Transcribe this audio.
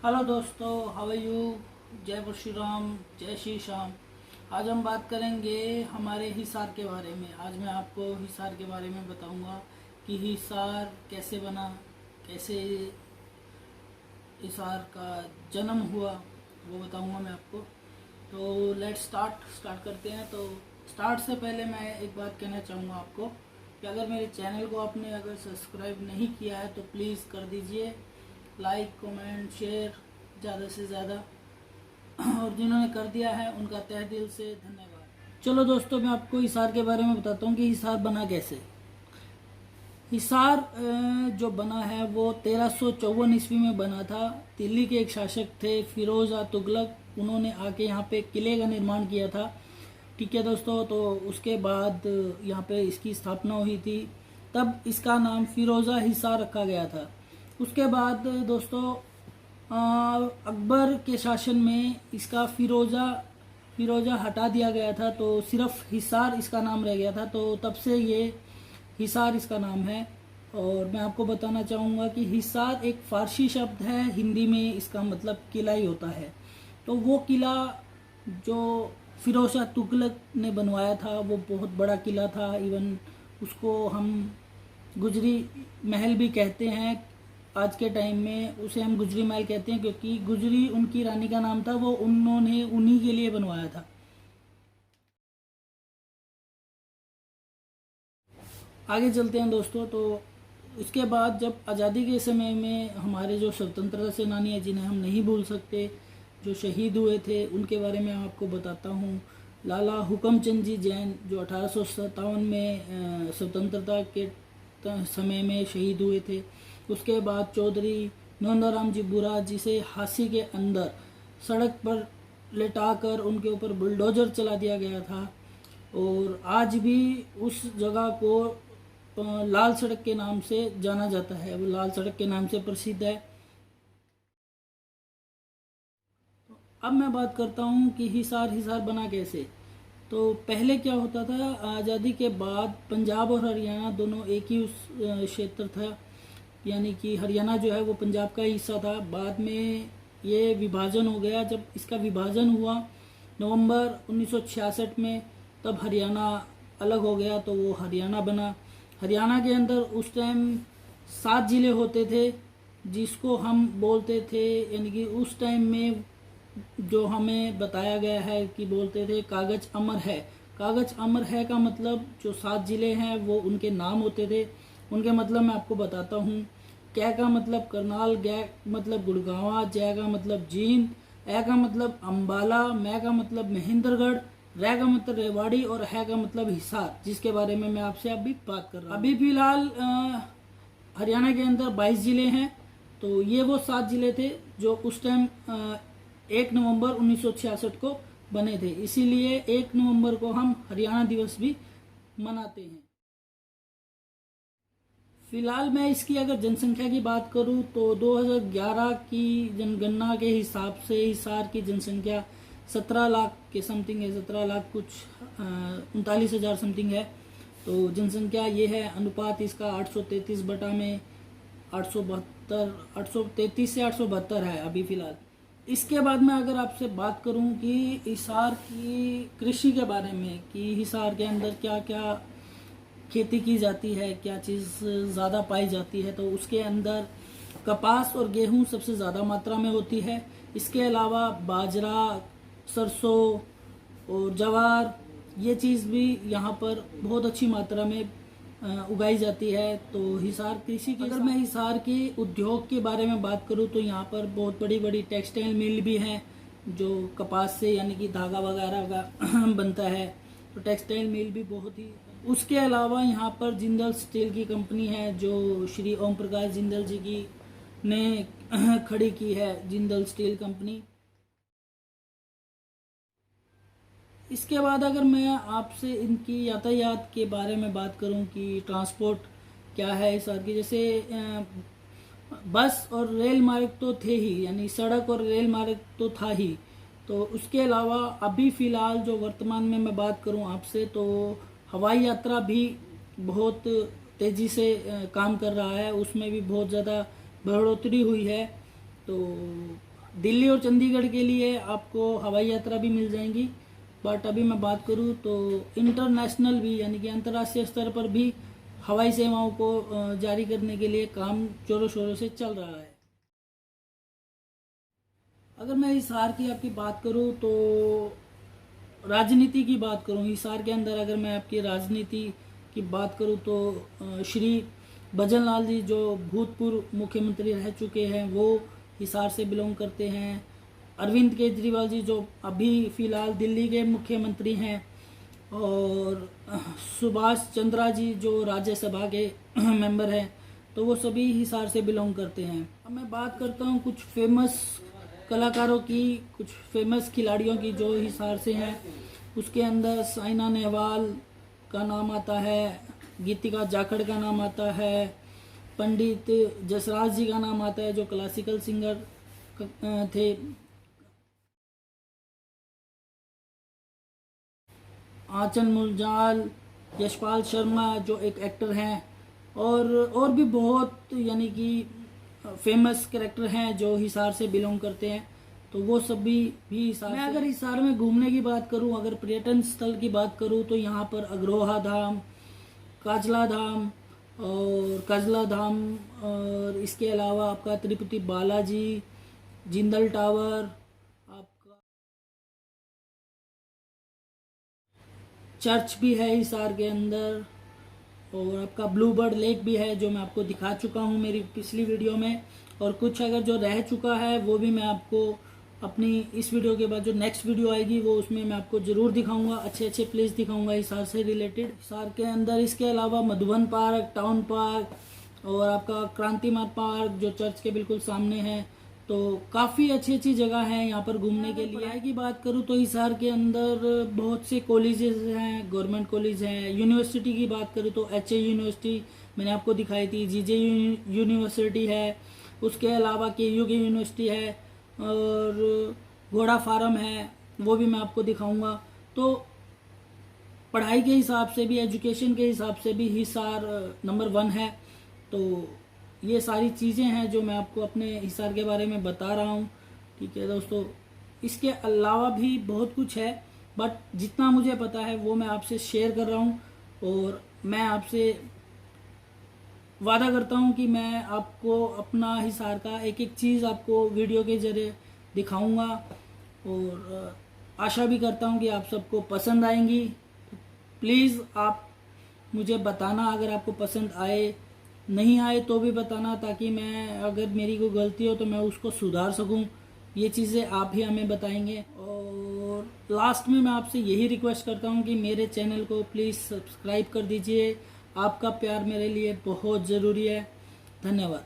Hello दोस्तों, how are you. जय परशुराम, जय श्री श्याम। आज हम बात करेंगे हमारे हिसार के बारे में। आज मैं आपको हिसार के बारे में बताऊंगा कि हिसार कैसे बना, कैसे हिसार का जन्म हुआ, वो बताऊंगा मैं आपको। तो लेट्स स्टार्ट करते हैं। तो स्टार्ट से पहले मैं एक बात कहना चाहूँगा आपको कि अगर मेरे चैनल को आपने अगर सब्सक्राइब नहीं किया है तो प्लीज़ कर दीजिए, लाइक कमेंट शेयर ज़्यादा से ज़्यादा। और जिन्होंने कर दिया है उनका तहे दिल से धन्यवाद। चलो दोस्तों, मैं आपको हिसार के बारे में बताता हूँ कि हिसार बना कैसे। हिसार जो बना है वो 1354 ईस्वी में बना था। दिल्ली के एक शासक थे फिरोज तुगलक, उन्होंने आके यहाँ पे किले का निर्माण किया था। ठीक है दोस्तों, तो उसके बाद यहाँ पे इसकी स्थापना हुई थी, तब इसका नाम फिरोजा हिसार रखा गया था। उसके बाद दोस्तों अकबर के शासन में इसका फिरोजा हटा दिया गया था, तो सिर्फ हिसार इसका नाम रह गया था। तो तब से ये हिसार इसका नाम है। और मैं आपको बताना चाहूँगा कि हिसार एक फारसी शब्द है, हिंदी में इसका मतलब किला ही होता है। तो वो किला जो फिरोज शाह तुगलक ने बनवाया था वो बहुत बड़ा किला था। इवन उसको हम गुजरी महल भी कहते हैं। आज के टाइम में उसे हम गुजरी महल कहते हैं, क्योंकि गुजरी उनकी रानी का नाम था, वो उन्होंने उन्हीं के लिए बनवाया था। आगे चलते हैं दोस्तों। तो इसके बाद जब आज़ादी के समय में हमारे जो स्वतंत्रता सेनानी हैं, जिन्हें हम नहीं भूल सकते, जो शहीद हुए थे, उनके बारे में आपको बताता हूँ। लाला हुकमचंद जी जैन जो 1857 में स्वतंत्रता के समय में शहीद हुए थे। उसके बाद चौधरी नंदराम जी बुरा, जिसे हांसी के अंदर सड़क पर लेटाकर उनके ऊपर बुलडोजर चला दिया गया था। और आज भी उस जगह को लाल सड़क के नाम से जाना जाता है, वो लाल सड़क के नाम से प्रसिद्ध है। अब मैं बात करता हूँ कि हिसार बना कैसे। तो पहले क्या होता था, आज़ादी के बाद पंजाब और हरियाणा दोनों एक ही उस क्षेत्र था, यानी कि हरियाणा जो है वो पंजाब का हिस्सा था। बाद में ये विभाजन हो गया। जब इसका विभाजन हुआ नवंबर 1966 में, तब हरियाणा अलग हो गया, तो वो हरियाणा बना। हरियाणा के अंदर उस टाइम 7 जिले होते थे, जिसको हम बोलते थे, यानी कि उस टाइम में जो हमें बताया गया है कि बोलते थे कागज अमर है। कागज अमर है का मतलब जो 7 जिले हैं वो उनके नाम होते थे। उनके मतलब मैं आपको बताता हूँ। कै का मतलब करनाल, गै मतलब गुड़गांवा, जै का मतलब जींद, ए का मतलब अम्बाला, मै का मतलब महेंद्रगढ़, रै का मतलब रेवाड़ी और है का मतलब हिसार, जिसके बारे में मैं आपसे अभी बात कर रहा हूँ। अभी फिलहाल हरियाणा के अंदर 22 जिले हैं। तो ये वो 7 जिले थे जो उस टाइम 1 नवंबर 1966 को बने थे। इसीलिए 1 नवंबर को हम हरियाणा दिवस भी मनाते हैं। फिलहाल मैं इसकी अगर जनसंख्या की बात करूं तो 2011 की जनगणना के हिसाब से हिसार की जनसंख्या 17 लाख के समथिंग है। 17 लाख कुछ 39,000 समथिंग है। तो जनसंख्या ये है। अनुपात इसका 833 बटा में 833 से 872 है अभी फिलहाल। इसके बाद मैं अगर आपसे बात करूं कि हिसार की कृषि के बारे में, कि हिसार के अंदर क्या क्या खेती की जाती है, क्या चीज़ ज़्यादा पाई जाती है, तो उसके अंदर कपास और गेहूं सबसे ज़्यादा मात्रा में होती है। इसके अलावा बाजरा, सरसों और ज्वार, ये चीज़ भी यहाँ पर बहुत अच्छी मात्रा में उगाई जाती है। तो हिसार कृषि की, अगर मैं हिसार के उद्योग के बारे में बात करूँ तो यहाँ पर बहुत बड़ी बड़ी टेक्सटाइल मिल भी हैं, जो कपास से यानी कि धागा वगैरह का बनता है। तो टेक्सटाइल मिल भी बहुत ही। उसके अलावा यहाँ पर जिंदल स्टील की कंपनी है, जो श्री ओम प्रकाश जिंदल जी की ने खड़ी की है, जिंदल स्टील कंपनी। इसके बाद अगर मैं आपसे इनकी यातायात के बारे में बात करूं कि ट्रांसपोर्ट क्या है हिसार की, जैसे बस और रेल मार्ग तो थे ही, यानी सड़क और रेल मार्ग तो था ही। तो उसके अलावा अभी फ़िलहाल जो वर्तमान में मैं बात करूं आपसे, तो हवाई यात्रा भी बहुत तेज़ी से काम कर रहा है, उसमें भी बहुत ज़्यादा बढ़ोतरी हुई है। तो दिल्ली और चंडीगढ़ के लिए आपको हवाई यात्रा भी मिल जाएंगी। बट अभी मैं बात करूँ तो इंटरनेशनल भी यानी कि अंतर्राष्ट्रीय स्तर पर भी हवाई सेवाओं को जारी करने के लिए काम जोरों शोरों से चल रहा है। अगर मैं हिसार की आपकी बात करूँ तो राजनीति की बात करूँ, हिसार के अंदर अगर मैं आपकी राजनीति की बात करूँ तो श्री भजन लाल जी जो भूतपूर्व मुख्यमंत्री रह चुके हैं वो हिसार से बिलोंग करते हैं। अरविंद केजरीवाल जी जो अभी फ़िलहाल दिल्ली के मुख्यमंत्री हैं, और सुभाष चंद्रा जी जो राज्यसभा के मेंबर हैं, तो वो सभी हिसार से बिलोंग करते हैं। अब मैं बात करता हूँ कुछ फेमस कलाकारों की, कुछ फेमस खिलाड़ियों की जो हिसार से हैं। उसके अंदर साइना नेहवाल का नाम आता है, गीतिका जाखड़ का नाम आता है, पंडित जसराज जी का नाम आता है जो क्लासिकल सिंगर थे, आंचल मुलजाल, यशपाल शर्मा जो एक एक्टर हैं, और भी बहुत यानी कि फेमस कैरेक्टर हैं जो हिसार से बिलोंग करते हैं। तो वो सभी भी हिसार मैं अगर हिसार में घूमने की बात करूं, अगर पर्यटन स्थल की बात करूं तो यहाँ पर अग्रोहा धाम, काजला धाम और कजला धाम, और इसके अलावा आपका तिरुपति बालाजी, जिंदल टावर, आपका चर्च भी है हिसार के अंदर, और आपका ब्लू बर्ड लेक भी है जो मैं आपको दिखा चुका हूँ मेरी पिछली वीडियो में। और कुछ अगर जो रह चुका है वो भी मैं आपको अपनी इस वीडियो के बाद जो नेक्स्ट वीडियो आएगी वो उसमें मैं आपको ज़रूर दिखाऊंगा, अच्छे अच्छे प्लेस दिखाऊंगा हिसार से रिलेटेड। हिसार के अंदर इसके अलावा मधुबन पार्क, टाउन पार्क और आपका क्रांति मार्ग पार्क जो चर्च के बिल्कुल सामने है। तो काफ़ी अच्छी अच्छी जगह है यहाँ पर घूमने के लिए। पढ़ाई की बात करूँ तो हिसार के अंदर बहुत से कॉलेजेस हैं, गवर्नमेंट कॉलेज हैं। यूनिवर्सिटी की बात करूँ तो HA यूनिवर्सिटी मैंने आपको दिखाई थी, GJ यूनिवर्सिटी है, उसके अलावा KU की यूनिवर्सिटी है, और घोड़ा फार्म है, वो भी मैं आपको दिखाऊंगा। तो पढ़ाई के हिसाब से भी, एजुकेशन के हिसाब से भी हिसार नंबर 1 है। तो ये सारी चीज़ें हैं जो मैं आपको अपने हिसार के बारे में बता रहा हूँ। ठीक है दोस्तों, इसके अलावा भी बहुत कुछ है, बट जितना मुझे पता है वो मैं आपसे शेयर कर रहा हूँ। और मैं आपसे वादा करता हूँ कि मैं आपको अपना हिसार का एक एक चीज़ आपको वीडियो के जरिए दिखाऊंगा, और आशा भी करता हूँ कि आप सबको पसंद आएंगी। प्लीज़ आप मुझे बताना अगर आपको पसंद आए, नहीं आए तो भी बताना, ताकि मैं अगर मेरी कोई गलती हो तो मैं उसको सुधार सकूं। ये चीज़ें आप ही हमें बताएंगे। और लास्ट में मैं आपसे यही रिक्वेस्ट करता हूं कि मेरे चैनल को प्लीज़ सब्सक्राइब कर दीजिए। आपका प्यार मेरे लिए बहुत ज़रूरी है। धन्यवाद।